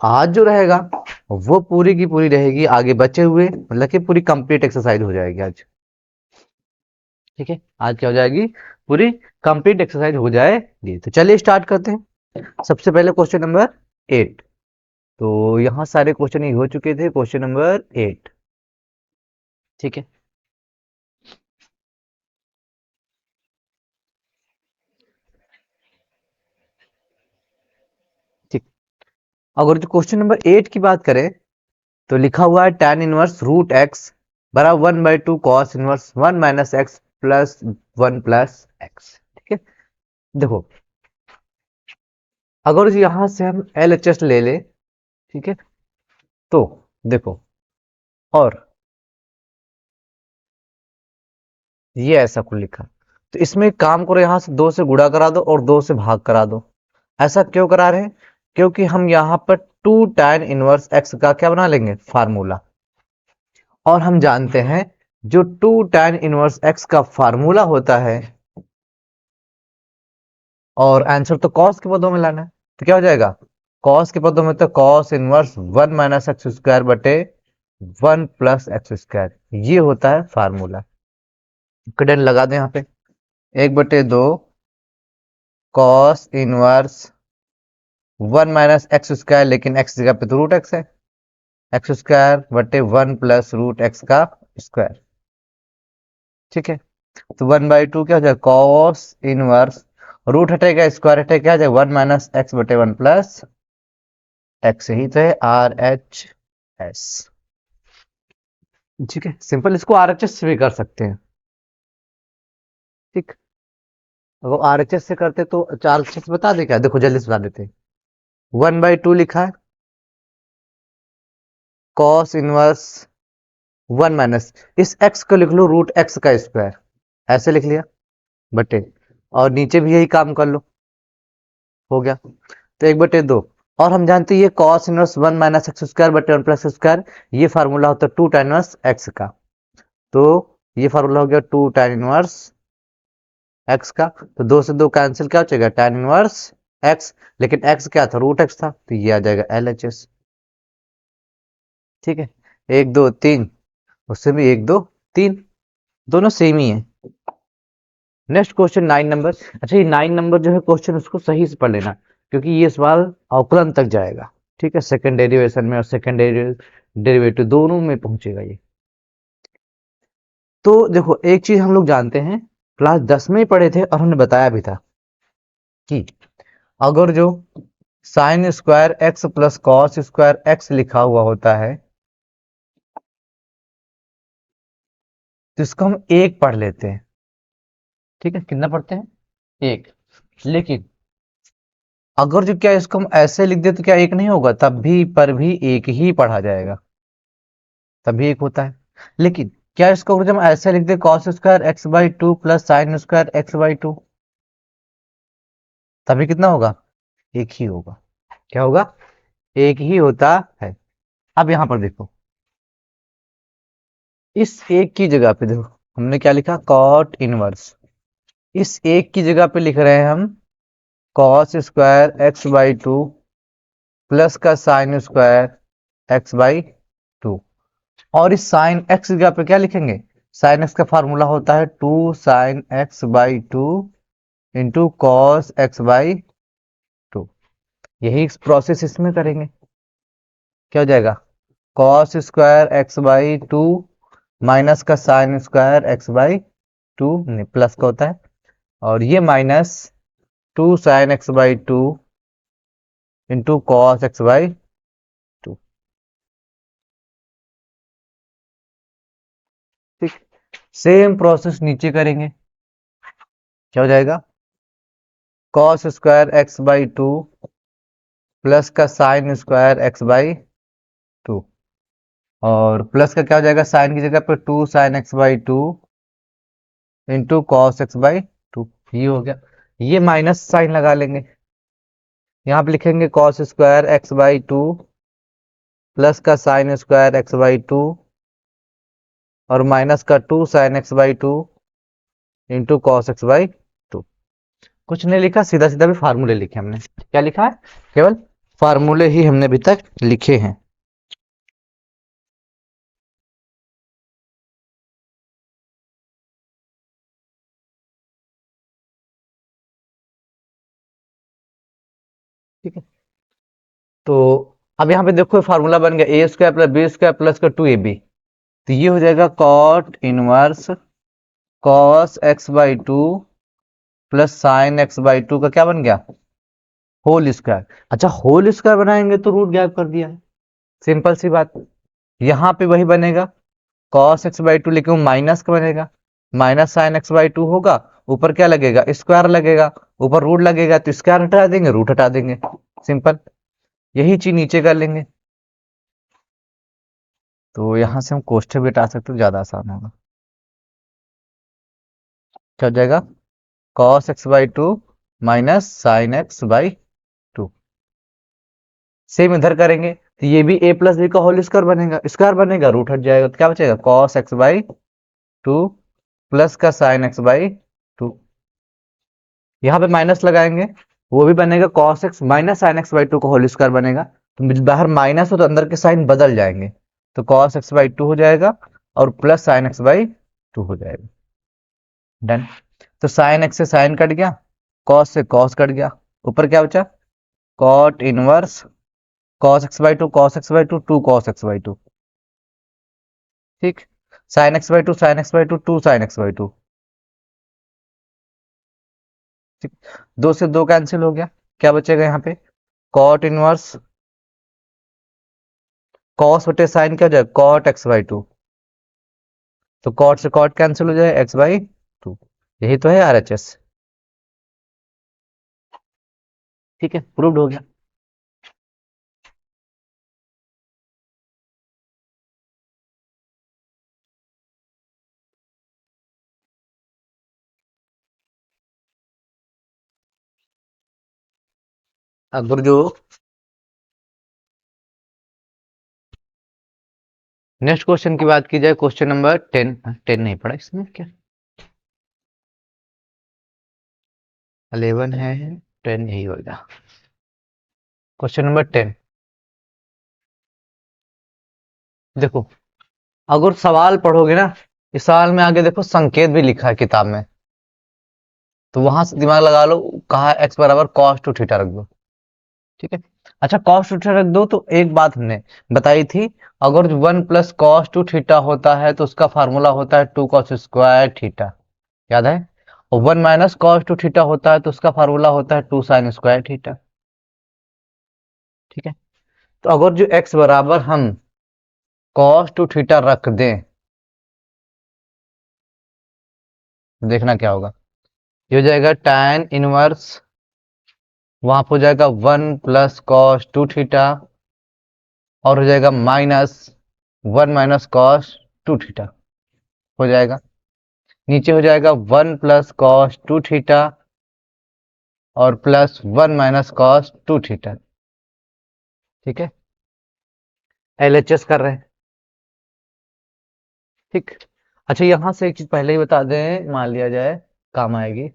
आज जो रहेगा वो पूरी की पूरी रहेगी आगे बचे हुए, मतलब कि पूरी कंप्लीट एक्सरसाइज हो जाएगी आज। ठीक है, आज क्या हो जाएगी, पूरी कंप्लीट एक्सरसाइज हो जाएगी। तो चलिए स्टार्ट करते हैं। सबसे पहले क्वेश्चन नंबर 8। तो यहाँ सारे क्वेश्चन ही हो चुके थे, क्वेश्चन नंबर 8। ठीक है, ठीक। अगर जो क्वेश्चन नंबर 8 की बात करें तो लिखा हुआ है tan इनवर्स रूट एक्स बराबर 1/2 cos inverse 1 minus x plus 1 plus x. ठीक है, देखो अगर यहां से हम LHS ले ले, ठीक है, तो देखो, और ये ऐसा कुछ लिखा, तो इसमें एक काम करो, यहां से 2 से गुणा करा दो और 2 से भाग करा दो। ऐसा क्यों करा रहे हैं, क्योंकि हम यहाँ पर 2 tan इनवर्स एक्स का क्या बना लेंगे, फार्मूला। और हम जानते हैं जो 2 tan इनवर्स एक्स का फार्मूला होता है, और आंसर तो कॉस के पदों में लाना है, तो क्या हो जाएगा, कॉस के पदों में तो cos inverse 1 minus x square बटे 1 प्लस एक्स स्क्वायर, ये होता है फार्मूला। डन लगा दें यहाँ पे, 1/2 cos inverse 1 minus x square, लेकिन एक्स जगह पे तो रूट एक्स है, एक्स स्क्वायर बटे 1 प्लस रूट एक्स का स्क्वायर। ठीक है, तो 1/2 क्या हो जाएगा, कॉस इनवर्स, रूट हटेगा स्क्वायर हटेगा, क्या हो जाएगा 1 माइनस एक्स बटे 1 प्लस एक्स, ही तो है RHS। ठीक है, सिंपल इसको RHS से भी कर सकते हैं। ठीक, अगर RHS से करते तो RHS बता दे क्या, देखो जल्दी से बता देते हैं। 1/2 लिखा है, कॉस इनवर्स 1 माइनस, इस x को लिख लो रूट एक्स का स्क्वायर, ऐसे लिख लिया, बटे, और नीचे भी यही काम कर लो, हो गया, तो 1/2। और हम जानते हैं ये cos inverse 1 minus x square बटे 1 प्लस स्क्वायर, ये फार्मूला होता है 2 tan इनवर्स एक्स का। तो ये फार्मूला हो गया 2 tan इनवर्स एक्स का, तो 2 से 2 कैंसिल, क्या हो जाएगा tan इनवर्स एक्स, लेकिन एक्स क्या था, रूट एक्स था, तो ये आ जाएगा LHS। ठीक है, 1 2 3, उससे भी 1 2 3, दोनों सेम ही है। Next question 9 number. अच्छा, ये 9 नंबर जो है क्वेश्चन, उसको सही से पढ़ लेना, क्योंकि ये सवाल अवकलन तक जाएगा। ठीक है, सेकंड डेरिवेशन में और सेकंड डेरिवेटिव दोनों में पहुंचेगा ये। तो देखो एक चीज हम लोग जानते हैं, क्लास 10 में ही पढ़े थे और हमने बताया भी था कि अगर जो sign square x plus cos square x लिखा हुआ होता है, तो इसको हम एक पढ़ लेते हैं। ठीक है, कितना पढ़ते हैं, एक। लेकिन अगर जो क्या इसको हम ऐसे लिख दे तो क्या एक नहीं होगा, तब भी पर भी एक ही पढ़ा जाएगा, तभी एक होता है। लेकिन क्या इसको अगर जब हम ऐसे लिख दे cos square x by two plus sine square x by two, तभी कितना होगा, एक ही होगा। क्या होगा, एक ही होता है। अब यहां पर देखो, इस एक की जगह पे देखो हमने क्या लिखा, कॉट इनवर्स, इस एक की जगह पे लिख रहे हैं हम cos square x by two plus का sine square x by two, और इस साइन एक्स की जगह पे क्या लिखेंगे, साइन एक्स का फार्मूला होता है 2 sine x by two into cos x by two. यही प्रोसेस इसमें करेंगे, क्या हो जाएगा, cos square x by two minus का sine square x by two, plus का होता है, और ये minus 2 sine x by two into cos x by two. ठीक, सेम प्रोसेस नीचे करेंगे, क्या हो जाएगा, cos square x by two plus का sine square x by two, और प्लस का क्या हो जाएगा, साइन की जगह पर 2 sine x by two into cos x by to, ये हो गया। ये माइनस साइन लगा लेंगे, यहाँ पे लिखेंगे cos square x by two plus का sine square x by two और माइनस का 2 sine x by two into cos x by two. कुछ नहीं लिखा, सीधा सीधा भी फार्मूले लिखे हमने, क्या लिखा है, केवल फार्मूले ही हमने अभी तक लिखे हैं। ठीक है, तो अब यहाँ पे देखो फार्मूला बन गया a square plus b square plus का 2ab, तो ये हो जाएगा cot inverse cos x by two plus sine x by two का क्या बन गया, होल स्क्वायर। अच्छा होल स्क्वायर बनाएंगे तो रूट गैप कर दिया है, सिंपल सी बात। यहाँ पे वही बनेगा कॉस एक्स बाई टू, लेकिन वो माइनस का बनेगा, minus sign x by to होगा, ऊपर क्या लगेगा, स्क्वायर लगेगा, ऊपर रूट लगेगा, तो स्क्वायर हटा देंगे रूट हटा देंगे, सिंपल। यही चीज नीचे कर लेंगे, तो यहां से हम कोष्ठक भी हटा सकते हो, ज्यादा आसान होगा। क्या हो जाएगा, cos x by two minus sign x by to. Same इधर करेंगे तो ये भी a प्लस बी का होल स्क्वायर बनेगा, स्क्वायर बनेगा रूट हट जाएगा, तो क्या बचेगा cos x by two plus का साइन एक्स बाई टू। यहाँ पे माइनस लगाएंगे, वो भी बनेगा cos x minus sign x by two का होल स्क्वायर बनेगा, तो बाहर माइनस हो तो अंदर के साइन बदल जाएंगे, तो कॉस एक्स बाई टू हो जाएगा और plus sine x by two हो जाएगा। डन। तो साइन एक्स से साइन कट गया, कॉस से कॉस कट गया, ऊपर क्या बचा, cot inverse cos x by two cos x by two two cos x by two. ठीक, sine x by two sine x by two two sine x by two. ठीक, दो से दो कैंसिल हो गया, क्या बचेगा यहाँ पे, कॉट इनवर्स कॉस बटे साइन क्या हो जाएगा कॉट एक्स बाई टू, तो कॉट से कॉट कैंसिल हो जाए एक्स बाई टू। यही तो है आरएचएस। ठीक है, प्रूव्ड हो गया। अगर जो नेक्स्ट क्वेश्चन की बात की जाए, क्वेश्चन नंबर 10, 10 नहीं पड़ा इसमें क्या, 11 है, 10 यही होगा। क्वेश्चन नंबर 10, देखो अगर सवाल पढ़ोगे ना, इस सवाल में आगे देखो संकेत भी लिखा है किताब में, तो वहां से दिमाग लगा लो, कहा एक्स बराबर कॉस टू थीटा रख दो। ठीक है, अच्छा कॉस टू थीटा रख दो, तो एक बात हमने बताई थी, अगर 1 प्लस कॉस टू थीटा होता है तो उसका फार्मूला होता है 2 कॉस स्क्वायर थीटा, याद है, और 1 माइनस कॉस टू थीटा होता है तो उसका फार्मूला होता है 2 साइन स्क्वायर थीटा। ठीक है, तो अगर जो एक्स बराबर हम कॉस टू थीटा रख दें, देखना क्या होगा, ये हो जाएगा tan इनवर्स, वहां पर हो जाएगा 1 प्लस कॉस टू थीटा, और हो जाएगा minus 1 minus cos two theta हो जाएगा, नीचे हो जाएगा 1 प्लस कॉस टू थीटा और plus 1 minus cos two theta. ठीक है, एलएचएस कर रहे हैं। ठीक, अच्छा यहां से एक चीज पहले ही बता दें, मान लिया जाए काम आएगी,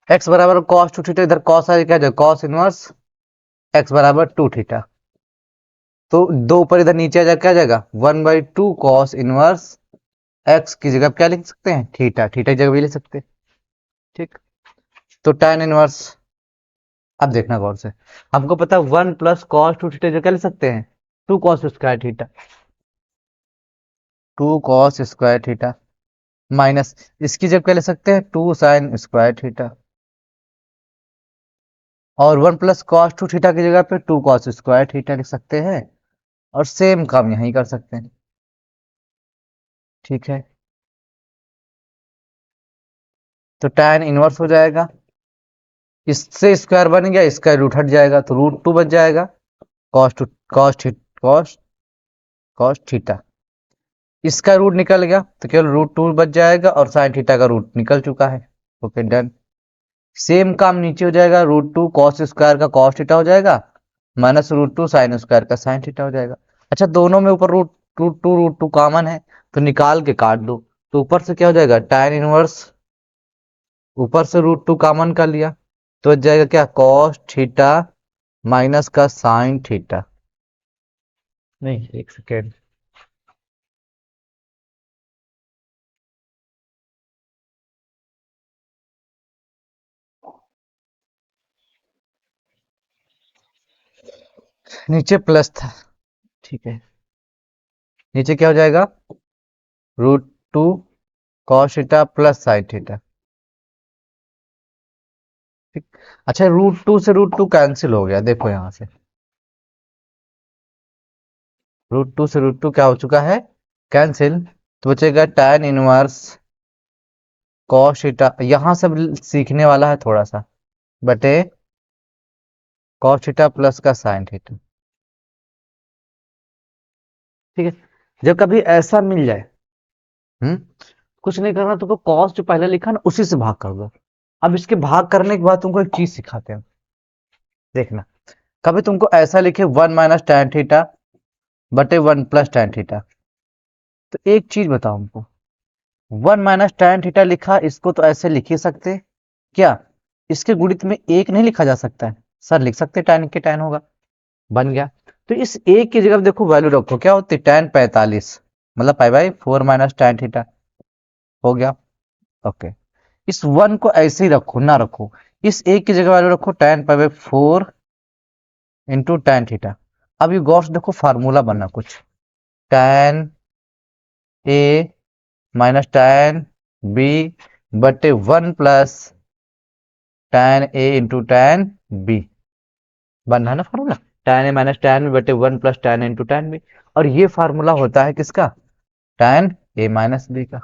एक्स बराबर कॉस टू थीटा, इधर कॉस आ क्या जाएगा कॉस इनवर्स एक्स बराबर टू थीटा, तो दो ऊपर इधर नीचे आ जाएगा क्या जाएगा 1/2 कॉस इनवर्स एक्स की जगह क्या लिख सकते हैं थीटा, थीटा की जगह भी लिख सकते हैं। ठीक, तो tan इनवर्स, अब देखना गौर से, हमको पता है 1 प्लस कॉस टू थीटा जो क्या लिख सकते हैं 2 cos square theta, 2 cos square theta minus इसकी जगह क्या लिख सकते हैं 2 साइन स्क्वायर थीटा, और 1 प्लस कॉस टू थीटा की जगह पे 2 कॉस स्क्वायर थीटा लिख सकते हैं, और सेम काम यहीं कर सकते हैं। ठीक है, तो tan इनवर्स हो जाएगा, इससे स्क्वायर बन गया, इसका रूट हट जाएगा तो रूट टू बच जाएगा, cos two cos cos theta, इसका रूट निकल गया तो केवल रूट टू बच जाएगा, और साइन थीटा का रूट निकल चुका है। Okay done. सेम काम नीचे हो जाएगा, रूट टू कॉस स्क्वायर का कॉस थीटा हो जाएगा, minus root two sine square का साइन थीटा हो जाएगा। अच्छा दोनों में ऊपर रूट टू कॉमन है, तो निकाल के काट दो, तो ऊपर से क्या हो जाएगा tan इनवर्स, ऊपर से रूट टू कॉमन कर लिया, तो बच जाएगा क्या, कॉस थीटा माइनस का साइन थीटा। नहीं, एक सेकेंड, नीचे प्लस था, ठीक है, नीचे क्या हो जाएगा, √2 cos theta plus sine theta. ठीक, अच्छा √2 से √2 कैंसिल हो गया, देखो यहां से √2 से √2 क्या हो चुका है, कैंसिल। तो बचेगा tan इनवर्स कॉस थीटा, यहां सब सीखने वाला है थोड़ा सा, बटे कॉस थीटा प्लस का साइन थीटा। ठीक है, जब कभी ऐसा मिल जाए, हम्म कुछ नहीं करना तुमको, कॉस जो पहले लिखा ना उसी से भाग कर दो। अब इसके भाग करने के बाद तुमको एक चीज सिखाते हैं, देखना, कभी तुमको ऐसा लिखे 1 माइनस tan थीटा बटे 1 प्लस tan थीटा, तो एक चीज बताओ हमको, 1 माइनस tan थीटा लिखा, इसको तो ऐसे लिख ही सकते, क्या इसके गुणित में एक नहीं लिखा जा सकता है, सर लिख सकते, tan के tan होगा, बन गया। तो इस एक की जगह देखो वैल्यू रखो, क्या होती, tan 45, मतलब pi by 4 minus tan theta हो गया। ओके, इस वन को ऐसे ही रखो, ना रखो, इस एक की जगह वैल्यू रखो tan pi by 4 into tan theta. अब ये गॉस देखो फार्मूला बनना कुछ, tan ए माइनस tan बी बटे 1 प्लस tan ए इंटू tan बी, बनना है ना फार्मूला, tan ए माइनस tan बी बटे 1 प्लस tan ए इंटू tan बी। और ये फार्मूला होता है किसका, tan ए माइनस बी का।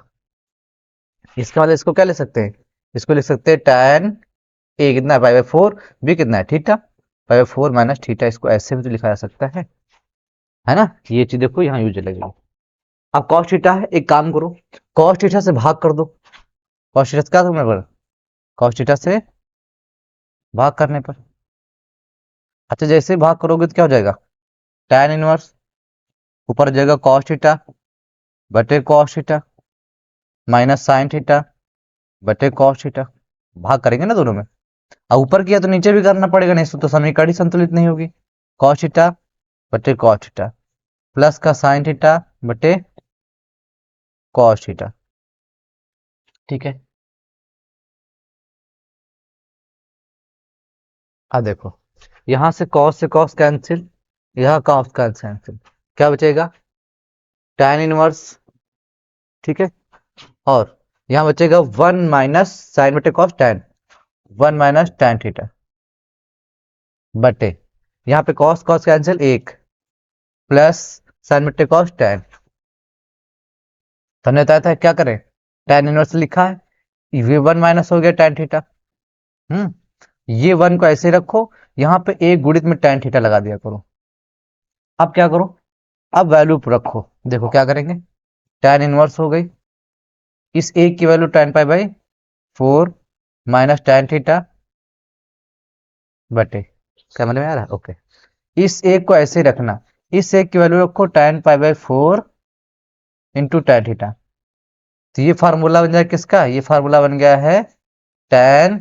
इसका मतलब इसको क्या ले सकते हैं, इसको लिख सकते हैं tan ए कितना है पाई बाई 4, बी कितना है theta, pi by 4 minus theta, इसको ऐसे भी तो लिखा जा सकता है ना, ये चीज देखो यहाँ यूज लगेगी। अब cos थीटा है, एक काम करो, cos थीटा से भाग कर दो, cos थीटा से क्या करने पर, cos थीटा से भाग करने पर, अच्छा जैसे ही भाग करोगे तो क्या हो जाएगा, tan इनवर्स ऊपर हो जाएगा cos थीटा बटे cos theta minus sine theta बटे cos थीटा, भाग करेंगे ना दोनों में, अब ऊपर किया तो नीचे भी करना पड़ेगा, नहीं तो समीकरण ही संतुलित नहीं होगी। cos थीटा बटे cos थीटा प्लस का साइन थीटा बटे cos थीटा, ठीक है। अब देखो, यहां से cos कैंसिल, यहाँ cos कैंसिल, क्या बचेगा, tan इनवर्स, ठीक है, और यहाँ बचेगा 1 माइनस साइन बटे cos tan, 1 minus tan theta बटे, यहाँ पे cos कैंसिल, एक प्लस साइन बटे cos tan, तो हमने बताया था क्या करें, tan इनवर्स लिखा है, ये 1 माइनस हो गया tan थीटा, ये 1 को ऐसे रखो, यहाँ पे एक गुणित में tan थीटा लगा दिया करो। अब क्या करो, अब वैल्यू रखो, देखो क्या करेंगे, tan इनवर्स हो गई, इस एक की value tan pi by 4 minus tan theta बटे, क्या समझ में आ रहा है, ओके, इस एक को ऐसे ही रखना, इस एक की वैल्यू रखो tan pi by 4 into tan theta, तो ये फार्मूला बन जाए किसका, ये फार्मूला बन गया है tan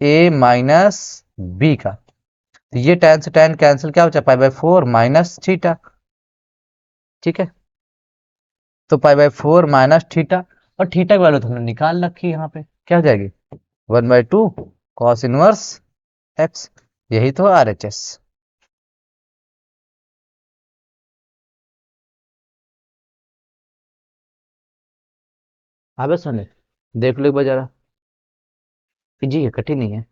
ए माइनस बी का, तो ये tan से tan कैंसिल, क्या बचा पाई बाई 4 माइनस थीटा, ठीक है, तो पाई बाई 4 माइनस थीटा, और थीटा की वैल्यू तो हमने निकाल रखी है यहाँ पे, क्या हो जाएगी 1/2 कॉस इनवर्स एक्स, यही तो आर एच एस। अबे सुने, देख लो एक बार जरा, इजी है, कठिन नहीं है।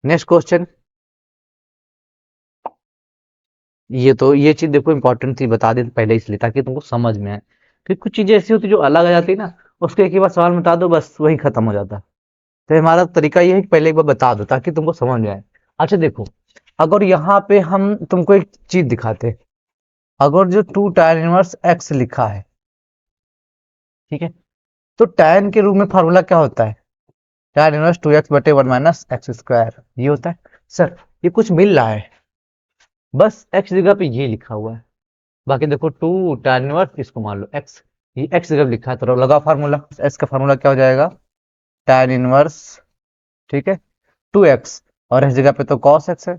नेक्स्ट क्वेश्चन, ये चीज देखो इंपॉर्टेंट थी, बता देते पहले इसलिए ताकि तुमको समझ में आए, फिर कुछ चीजें ऐसी होती जो अलग आ जाती है ना, उसके एक ही बार सवाल में बता दो बस वही खत्म हो जाता है। तो हमारा तरीका ये है कि पहले एक बार बता दो ताकि तुमको समझ में आए। अच्छा देखो, अगर यहाँ पे हम तुमको एक चीज दिखाते, अगर जो 2 tan इनवर्स एक्स लिखा है, ठीक है, तो tan के रूप में फार्मूला क्या होता है, tan इनवर्स 2x बटे 1 माइनस एक्स स्क्वायर, ये होता है। सर ये कुछ मिल रहा है, बस x जगह पे ये लिखा हुआ है, बाकी देखो 2 tan इनवर्स, इसको मान लो x, ये x जगह लिखा है, तो लगा फार्मूला, x का फार्मूला क्या हो जाएगा, tan इनवर्स, ठीक है, 2x और इस जगह पे तो cos x है,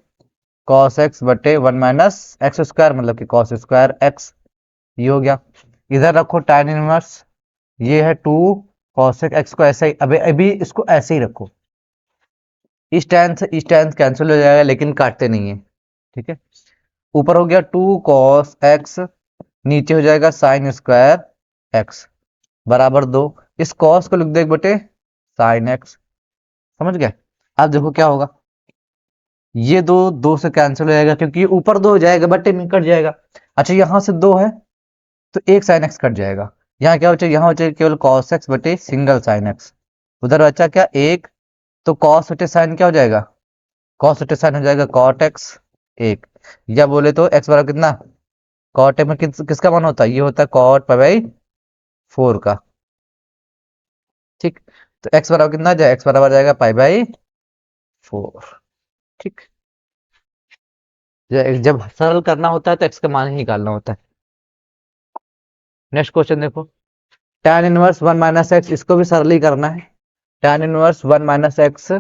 cos x बटे 1 माइनस एक्स स्क्वायर मतलब कि cos स्क्वायर x, ये हो गया। इधर रखो tan इनवर्स, ये है 2 cos x को ऐसे ही अभी अभी इसको ऐसे ही रखो, इस tan से इस tan कैंसिल हो जाएगा लेकिन काटते नहीं है, ठीक है। ऊपर हो गया 2 cos x, नीचे हो जाएगा साइन स्क्वायर x बराबर 2, इस cos को लिख दो 1 बटे साइन x, समझ गए। अब देखो क्या होगा, ये दो से कैंसिल हो जाएगा क्योंकि ये ऊपर 2 हो जाएगा बटे में कट जाएगा। अच्छा यहाँ से 2 है तो एक साइन x कट जाएगा, यहाँ क्या बचे, यहाँ बचे केवल cos x बटे सिंगल साइन x, उधर बचा क्या एक, तो cos बटे साइन क्या हो जाएगा, cos बटे साइन हो जाएगा cot x 1, या बोले तो x बराबर कितना, cot x में किसका मान होता है, ये होता है cot पाई बाई 4 का, ठीक। तो x बराबर कितना जाए, x बराबर जाएगा पाई बाई 4, ठीक। जब सरल करना होता है तो x का मान ही निकालना होता है। नेक्स्ट क्वेश्चन देखो, tan इनवर्स 1 माइनस एक्स, इसको भी सरल ही करना है। tan इनवर्स 1 माइनस एक्स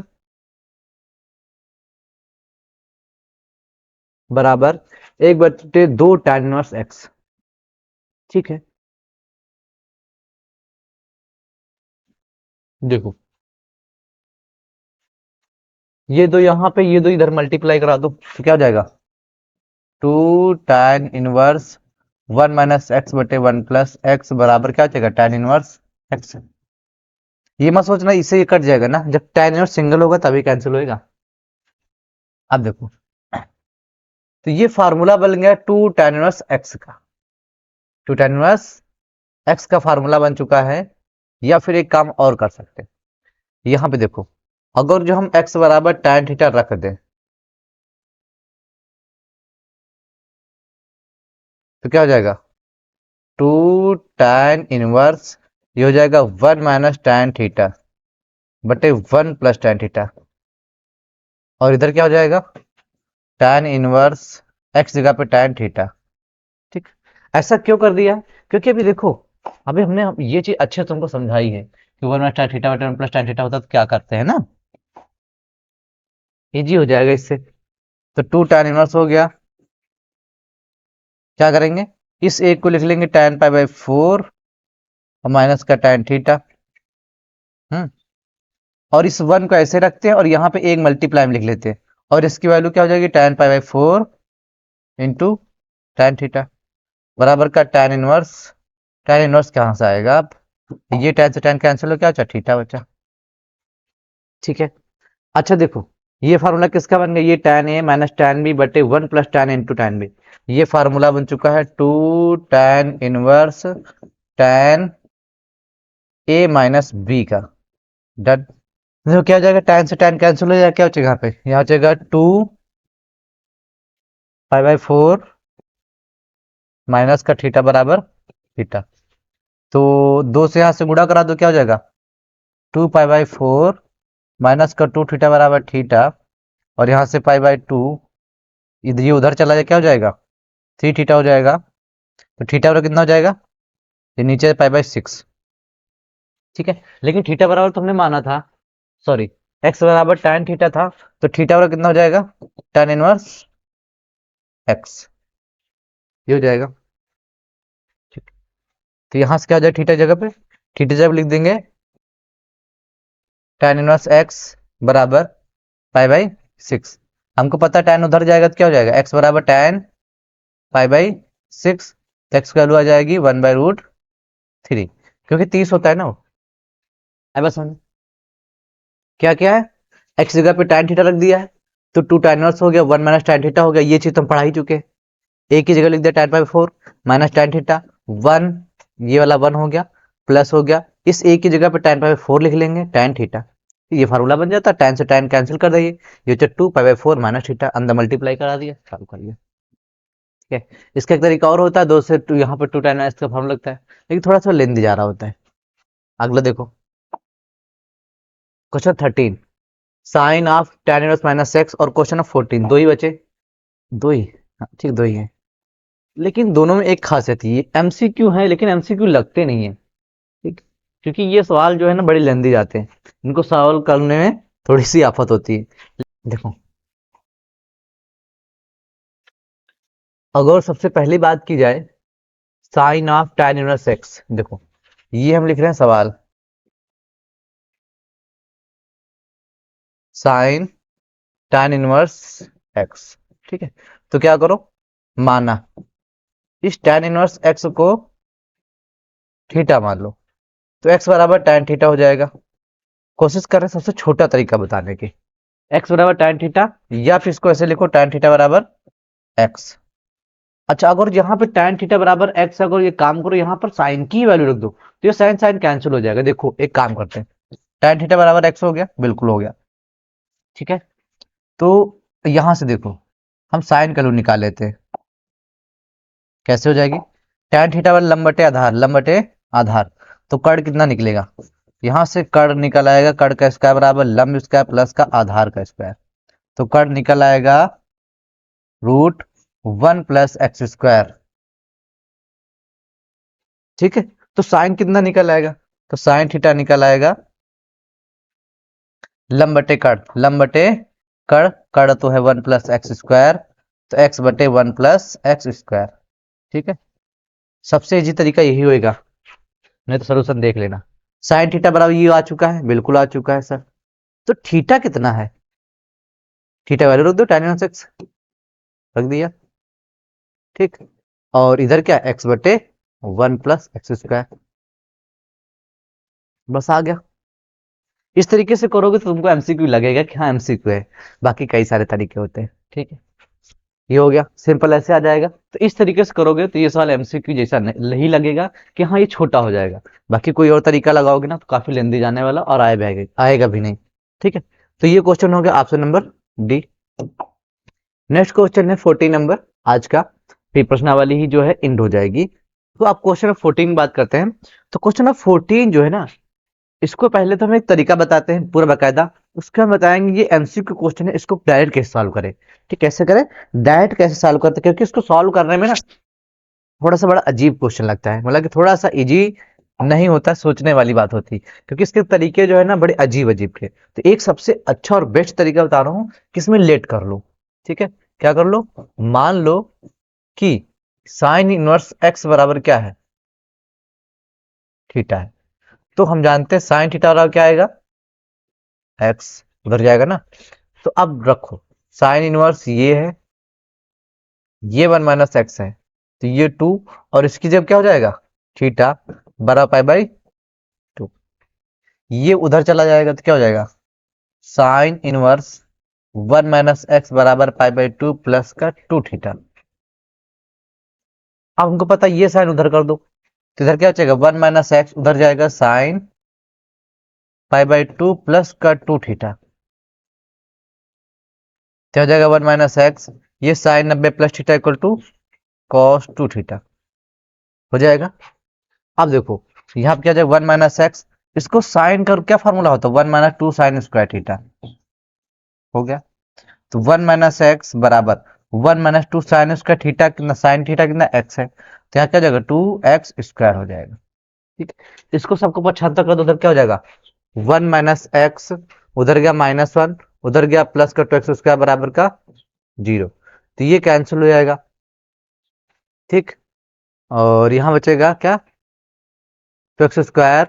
बराबर 1 बटे 2 tan इनवर्स एक्स, ठीक है। देखो ये दो यहाँ पे, ये दो इधर मल्टीप्लाई करा दो तो क्या हो जाएगा, 2 tan इनवर्स 1 माइनस एक्स बटे 1 प्लस एक्स बराबर क्या हो जाएगा tan इनवर्स एक्स। ये मत सोचना इससे ये कट जाएगा ना, जब tan इनवर्स सिंगल होगा तभी कैंसिल होएगा। अब देखो तो ये फार्मूला बन गया 2 tan इनवर्स एक्स का, 2 tan इनवर्स एक्स का फार्मूला बन चुका है। या फिर एक काम और कर सकते हैं, यहाँ पे देखो अगर जो हम x बराबर tan थीटा रख दें तो क्या हो जाएगा, 2 tan इनवर्स, ये हो जाएगा 1 माइनस tan थीटा बटे 1 प्लस tan थीटा, और इधर क्या हो जाएगा tan इनवर्स x जगह पे tan थीटा, ठीक। ऐसा क्यों कर दिया, क्योंकि अभी देखो अभी हमने ये चीज अच्छे से तुमको समझाई है कि 1 माइनस tan थीटा बटे 1 प्लस tan थीटा होता है तो क्या करते हैं ना, इजी हो जाएगा इससे। तो 2 tan इनवर्स हो गया, क्या करेंगे इस एक को लिख लेंगे tan पाई बाई 4 और माइनस का tan थीटा, हम्म, और इस 1 को ऐसे रखते हैं और यहाँ पे एक मल्टीप्लाई में लिख लेते हैं, और इसकी वैल्यू क्या हो जाएगी tan pi by 4 into tan theta बराबर का tan इनवर्स कहाँ से आएगा, अब ये tan से tan कैंसिल हो, क्या बचा थीटा बचा, ठीक है। अच्छा देखो ये फार्मूला किसका बन गया, ये tan a minus tan b बटे 1 plus tan into tan b, ये फार्मूला बन चुका है 2 tan inverse tan a minus b का, डन। देखो क्या हो जाएगा, tan से tan कैंसिल हो जाएगा, क्या हो जाएगा यहाँ हो जाएगा 2 पाई बाई 4 माइनस का थीटा बराबर थीटा, तो 2 से यहाँ से गुणा करा दो, क्या हो जाएगा 2 पाई बाई 4 माइनस का 2 थीटा बराबर थीटा, और यहाँ से पाई बाई 2 इधर ये उधर चला जाए, क्या हो जाएगा 3 थीटा हो जाएगा, तो थीटा बराबर कितना हो जाएगा, ये नीचे पाई बाई 6, ठीक है। लेकिन थीटा बराबर तुमने माना था, सॉरी एक्स बराबर tan थीटा था, तो थीटा बराबर कितना हो जाएगा tan इनवर्स एक्स, ये हो जाएगा, ठीक। तो यहाँ से क्या हो जाएगा थीटा जगह पे, थीटा जब लिख देंगे tan इनवर्स एक्स बराबर पाई बाई 6, हमको पता tan उधर जाएगा तो क्या हो जाएगा x बराबर tan पाई बाई 6, एक्स की वैल्यू आ जाएगी 1 बाई रूट 3, क्योंकि 30 होता है ना वो, है बस मैंने क्या क्या है x जगह पे tan थीटा रख दिया है, तो 2 tan इनवर्स हो गया 1 माइनस tan थीटा हो गया, ये चीज तुम पढ़ा ही चुके हैं। एक की जगह लिख दिया tan पाई 4 माइनस tan थीटा 1, ये वाला 1 हो गया प्लस हो गया, इस एक की जगह पे tan पाई 4 लिख लेंगे tan थीटा, ये फार्मूला बन जाता है, tan से tan कैंसिल कर देंगे, ये 2 पाई बाई 4 माइनस थीटा अंदर मल्टीप्लाई करा दिया, चालू कर लिया, ठीक है। इसका एक तरीका और होता है, 2 से 2 यहाँ पे 2 tan इसका फॉर्मूला लगता है, लेकिन थोड़ा सा लेंदी जा रहा होता है। अगला देखो question 13, sine of tan inverse minus x, और क्वेश्चन ऑफ 14, दो ही बचे, दो ही, हाँ, ठीक दो ही है, लेकिन दोनों में एक खासियत है, ये एमसीक्यू है लेकिन एमसीक्यू लगते नहीं है, ठीक, क्योंकि ये सवाल जो है ना बड़े लेंदी जाते हैं, इनको सॉल्व करने में थोड़ी सी आफत होती है। देखो, अगर सबसे पहली बात की जाए sine of tan inverse x, देखो ये हम लिख रहे हैं सवाल, साइन tan इनवर्स एक्स, ठीक है। तो क्या करो, माना इस tan इनवर्स एक्स को थीटा मान लो, तो x बराबर tan थीटा हो जाएगा। कोशिश कर रहे हैं सबसे छोटा तरीका बताने की, x बराबर tan थीटा, या फिर इसको ऐसे लिखो tan थीटा बराबर x। अच्छा, अगर यहाँ पे tan थीटा बराबर x, अगर ये काम करो यहाँ पर साइन की वैल्यू रख दो, तो ये साइन साइन कैंसिल हो जाएगा। देखो एक काम करते हैं, tan थीटा बराबर x हो गया, बिल्कुल हो गया, ठीक है। तो यहां से देखो हम साइन का वैल्यू निकाल लेते हैं, कैसे हो जाएगी, tan थीटा बराबर लंब बटे आधार, लंब बटे आधार, तो कर्ण कितना निकलेगा, यहां से कर्ण निकल आएगा, कर्ण का स्क्वायर बराबर लंब स्क्वायर प्लस का आधार का स्क्वायर, तो कर्ण निकल आएगा √1 + x², ठीक है। तो साइन कितना निकल आएगा, तो साइन थीटा निकल आएगा लंब बटे कर्ण, लंब बटे कर्ण, कर्ण तो है 1 + x², तो x/1 + x², ठीक है। सबसे इजी तरीका यही होएगा, नहीं तो सोल्यूशन देख लेना। साइन थीटा बराबर ये आ चुका है, बिल्कुल आ चुका है सर। तो थीटा कितना है, थीटा वैल्यू रख दो, tan इनवर्स एक्स रख दिया, ठीक। और इधर क्या, x/1 + x², बस आ गया। इस तरीके से करोगे तो तुमको एमसीक्यू लगेगा कि हाँ एमसीक्यू है, बाकी कई सारे तरीके होते हैं, ठीक है। ये हो गया सिंपल, ऐसे आ जाएगा। तो इस तरीके से करोगे तो ये सवाल एमसीक्यू जैसा नहीं लगेगा कि हाँ ये छोटा हो जाएगा। बाकी कोई और तरीका लगाओगे ना तो काफी लेंदी जाने वाला और आएगा भी नहीं, ठीक है। तो ये क्वेश्चन हो गया option number D. Next question है 14 नंबर, आज का फिर प्रश्नावली ही जो है इंड हो जाएगी। तो आप क्वेश्चन नंबर 14 बात करते हैं। तो क्वेश्चन नंबर 14 जो है ना, इसको पहले तो हम एक तरीका बताते हैं पूरा बकायदा, उसके हम बताएंगे ये एमसीक्यू क्वेश्चन है, इसको डायरेक्ट कैसे सॉल्व करें, ठीक, कैसे करें, डायरेक्ट कैसे सॉल्व करते हैं, क्योंकि इसको सॉल्व करने में ना थोड़ा सा बड़ा अजीब क्वेश्चन लगता है, मतलब कि थोड़ा सा इजी नहीं होता, सोचने वाली बात होती है, क्योंकि इसके तरीके जो है ना बड़े अजीब अजीब के। तो एक सबसे अच्छा और बेस्ट तरीका बता रहा हूँ कि इसमें लेट कर लो, ठीक है। क्या कर लो, मान लो कि साइन इनवर्स एक्स बराबर क्या है, थीटा है। तो हम जानते हैं साइन थीटा बराबर क्या आएगा, एक्स, उधर जाएगा ना। तो अब रखो साइन इनवर्स ये है, ये 1 - x है, तो ये 2, और इसकी जब क्या हो जाएगा, थीटा बराबर π/2, ये उधर चला जाएगा तो क्या हो जाएगा, साइन इनवर्स 1 - x बराबर π/2 प्लस का 2 थीटा। अब हमको पता ये साइन उधर कर दो, तो इधर क्या बचेगा, 1 - x, उधर जाएगा साइन π/2 प्लस का 2 थीटा, क्या हो जाएगा 1 - x, ये sine 90 plus theta equal to cos 2 theta हो जाएगा। अब देखो यहाँ पे क्या जाएगा 1 - x, इसको साइन का क्या फॉर्मूला होता है, 1 - 2 साइन स्क्वायर थीटा हो गया। तो 1 - x बराबर 1 - 2 साइन स्क्वायर थीटा, कितना साइन थीटा कितना x है, तो यहाँ क्या हो जाएगा 2x² हो जाएगा, ठीक। इसको सबको 75 कर दो, उधर क्या हो जाएगा 1 - x, उधर गया -1, उधर गया प्लस का 2x² बराबर का 0, तो ये कैंसिल हो जाएगा, ठीक। और यहाँ बचेगा क्या, 2x²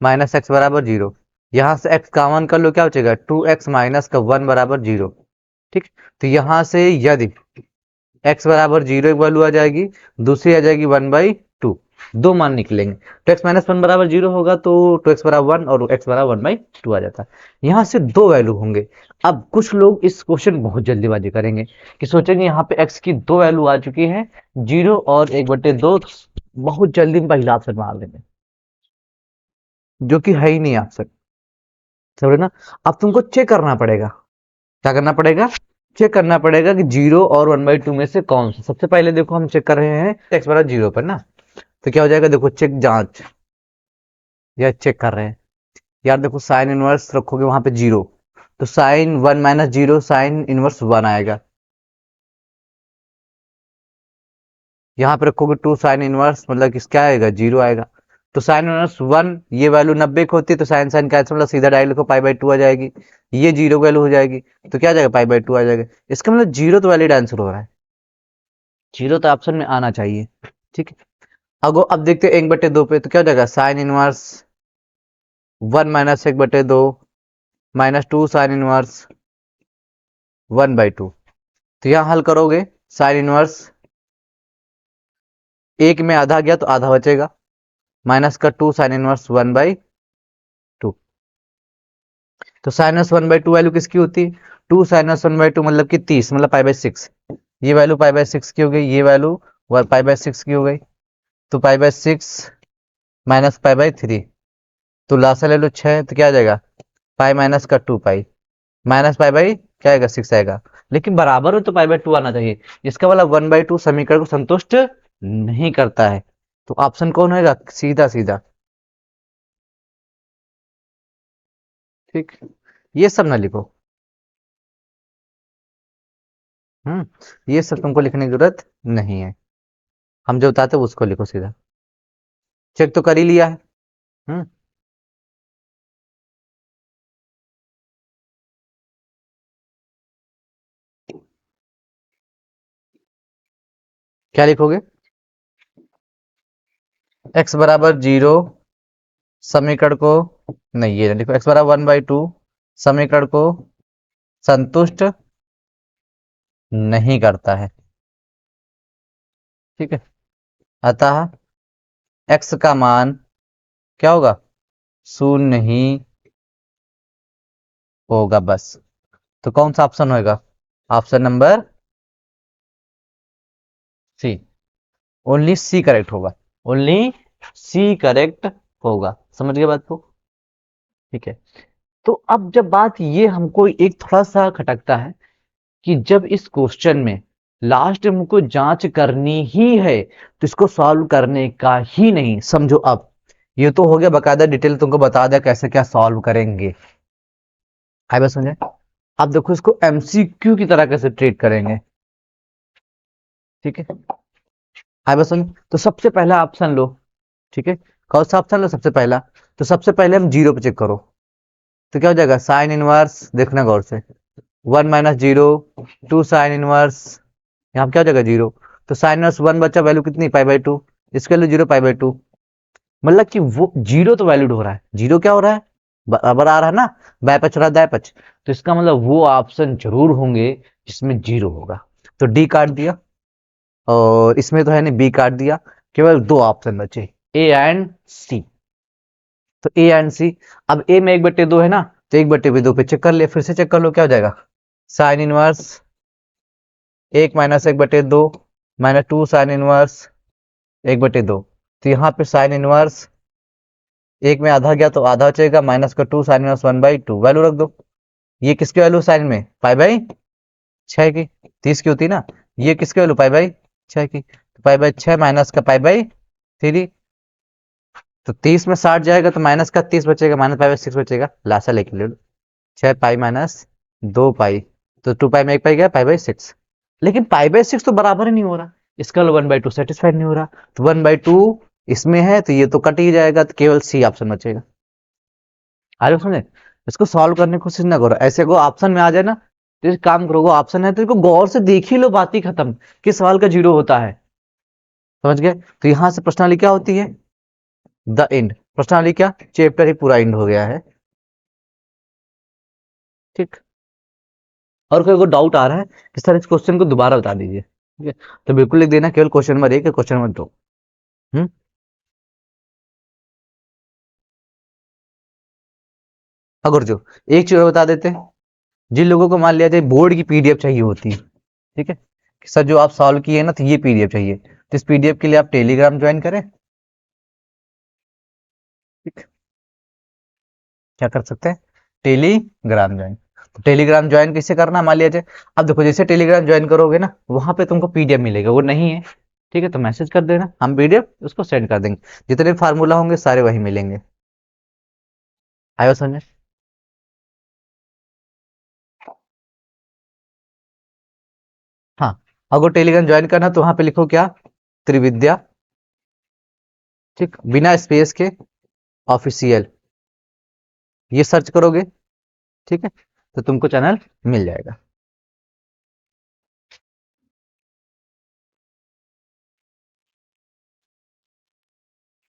-x बराबर 0, यहाँ से x कॉमन कर लो, क्या बचेगा 2x - 1 बराबर 0, ठीक। तो यहाँ से यदि x बराबर 0 एक वैल्यू आ जाएगी, दूसरी आ जाएगी 1/2, दो मान निकलेंगे। तो x - 1 बराबर 0 होगा तो 2x बराबर 1 और x बराबर 1/2 आ जाता है। यहाँ से दो वैल्यू होंगे। अब कुछ लोग इस क्वेश्चन बहुत जल्दीबाजी करेंगे कि सोचेंगे यहाँ पे x की दो वैल्यू आ चुकी है, 0 और 1/2, बहुत जल्दी पहला ऑप्शन मार देंगे, जो कि है ही नहीं ऑप्शन, समझे ना। अब तुमको चेक करना पड़ेगा, क्या करना पड़ेगा, चेक करना पड़ेगा कि 0 और 1/2 में से कौन सा। सबसे पहले देखो हम चेक कर रहे हैं x बराबर 0 पर ना, तो क्या हो जाएगा, देखो चेक जांच, या चेक कर रहे हैं यार, देखो साइन इनवर्स रखोगे वहां पे 0, तो साइन 1 - 0 साइन इनवर्स 1 आएगा, यहाँ पे रखोगे 2 साइन इनवर्स, मतलब कि क्या आएगा 0 आएगा। तो साइन इनवर्स 1, ये वैल्यू 90 की होती है, तो साइन साइन कैंसिल, मतलब सीधा डायरेक्ट लिखो पाई बाई 2 आ जाएगी। ये 0 वैल्यू हो जाएगी, तो क्या आ जाएगा, पाई बाई 2 आ जाएगा। इसका मतलब 0 तो वैलिड आंसर हो रहा है, 0 तो ऑप्शन में आना चाहिए। ठीक है, अब देखते हैं 1/2 पे, तो क्या हो जाएगा, sine inverse 1 minus 1/2 minus 2 sine inverse 1/2। तो यहाँ हल करोगे, साइन इनवर्स 1 में आधा गया तो आधा बचेगा, माइनस का 2 साइन इनवर्स 1/2। तो साइनस 1/2 वैल्यू किसकी होती है, 2 साइनस 1/2 मतलब कि 30, मतलब पाई बाई 6। ये वैल्यू पाई बाई 6 की हो गई, ये वैल्यू पाई बाई 6 की हो गई। तो pi by 6 minus pi by 3, तो लासा ले लो 6, तो क्या आ जाएगा, पाई माइनस का 2 पाई, माइनस पाई बाई क्या आएगा, 6 आएगा। लेकिन बराबर हो तो पाई बाई 2 आना चाहिए, इसका वाला 1/2 समीकरण को संतुष्ट नहीं करता है। तो ऑप्शन कौन होगा, सीधा सीधा। ठीक, ये सब ना लिखो। ये सब तुमको लिखने की जरूरत नहीं है, हम जो बताते हैं उसको लिखो सीधा। चेक तो कर ही लिया है। हम्म क्या लिखोगे, x बराबर 0 समीकरण को, नहीं ये लिखो, x बराबर 1/2 समीकरण को संतुष्ट नहीं करता है। ठीक है, अतः x का मान क्या होगा, शून्य ही होगा बस। तो कौन सा ऑप्शन होगा, option number C, only C correct होगा, ओनली सी करेक्ट होगा। समझ गए बात को। ठीक है, तो अब जब बात ये हमको एक थोड़ा सा खटकता है कि जब इस क्वेश्चन में लास्ट में हमको जांच करनी ही है, तो इसको सॉल्व करने का ही नहीं, समझो। अब ये तो हो गया बकायदा डिटेल तुमको बता दिया कैसे क्या सॉल्व करेंगे, आई बस समझे। अब देखो इसको एमसीक्यू की तरह कैसे ट्रीट करेंगे। ठीक है, आई बस समझे। तो सबसे पहला ऑप्शन लो। ठीक है, कौन सा ऑप्शन लो, सबसे पहला। तो सबसे पहले हम जीरो पे चेक करो, तो क्या हो जाएगा, साइन इनवर्स, देखना गौर से, 1 - 0 2 साइन इनवर्स, यहाँ पे क्या हो जाएगा, 0। तो साइन इनवर्स 1 बचा, वैल्यू कितनी, पाई बाई 2, इसके वैल्यू 0 पाई बाई 2। मतलब कि वो 0 तो वैलिड हो रहा है, 0 क्या हो रहा है, बराबर आ रहा है ना, बाएं पक्ष और दाएं पक्ष। तो इसका मतलब वो ऑप्शन जरूर होंगे जिसमें 0 होगा। तो डी काट दिया, और इसमें तो है नहीं, बी काट दिया, केवल दो ऑप्शन बचे, ए एंड सी। तो ए एंड सी, अब ए में 1/2 है ना, तो 1/2 पे चेक कर ले, फिर से चेक कर लो, क्या हो जाएगा, साइन इनवर्स 1 - 1/2 -2 साइन इनवर्स 1/2। तो यहाँ पे साइन इनवर्स 1 में आधा गया तो आधा बचेगा, माइनस का 2 साइन इनवर्स 1/2, वैल्यू रख दो। ये किसकी वैल्यू साइन में, पाई बाई 6 की, 30 की होती है ना। ये किसकी वैल्यू, पाई बाई 6 की, तो पाई बाई 6 माइनस का पाई बाई 3। तो 30 में 60 जाएगा, तो माइनस का 30 बचेगा, माइनस पाई बाई 6 बचेगा, लासा लेके ले लो, 6 पाई माइनस 2 पाई, तो 2 पाई में 1 पाई गया, पाई बाई 6। लेकिन पाई बाई 6 तो बराबर ही नहीं हो रहा, इसका 1/2 सेटिस्फाइड नहीं हो रहा, तो 1/2 इसमें है, तो ये तो कट ही जाएगा, तो केवल सी ऑप्शन बचेगा। आ समझे। इसको सॉल्व करने की कोशिश ना करो, ऐसे को ऑप्शन में आ जाए ना, तो एक काम करो, ऑप्शन है तो इसको गौर से देख ही लो, बात ही खत्म, किस सवाल का 0 होता है। समझ गए। तो यहां से प्रश्नावली क्या होती है, द एंड, प्रश्नावली क्या, चैप्टर ही पूरा एंड हो गया है। ठीक, और कोई डाउट आ रहा है कि सर इस क्वेश्चन को दोबारा बता दीजिए, ठीक है, तो बिल्कुल लिख देना, केवल क्वेश्चन नंबर 1 क्वेश्चन नंबर 2। हम्म अगर जो एक चीज और बता देते हैं, जिन लोगों को मान लिया जाए बोर्ड की पीडीएफ चाहिए होती है, ठीक है, कि सर जो आप सॉल्व किए ना, तो ये पीडीएफ चाहिए, तो इस पीडीएफ के लिए आप टेलीग्राम ज्वाइन करें। ठीक, क्या कर सकते हैं, टेलीग्राम ज्वाइन। तो टेलीग्राम ज्वाइन कैसे करना, मान लिया जाए, अब देखो जैसे टेलीग्राम ज्वाइन करोगे ना, वहां पे तुमको पीडीएफ मिलेगा, वो नहीं है, ठीक है, तो मैसेज कर देना, हम पीडीएफ उसको सेंड कर देंगे, जितने फार्मूला होंगे सारे वही मिलेंगे। आयो समझे। हाँ, अगर टेलीग्राम ज्वाइन करना तो वहां पे लिखो क्या, त्रिविद्या ठीक, बिना स्पेस के ऑफिशियल, ये सर्च करोगे, ठीक है, तो तुमको चैनल मिल जाएगा।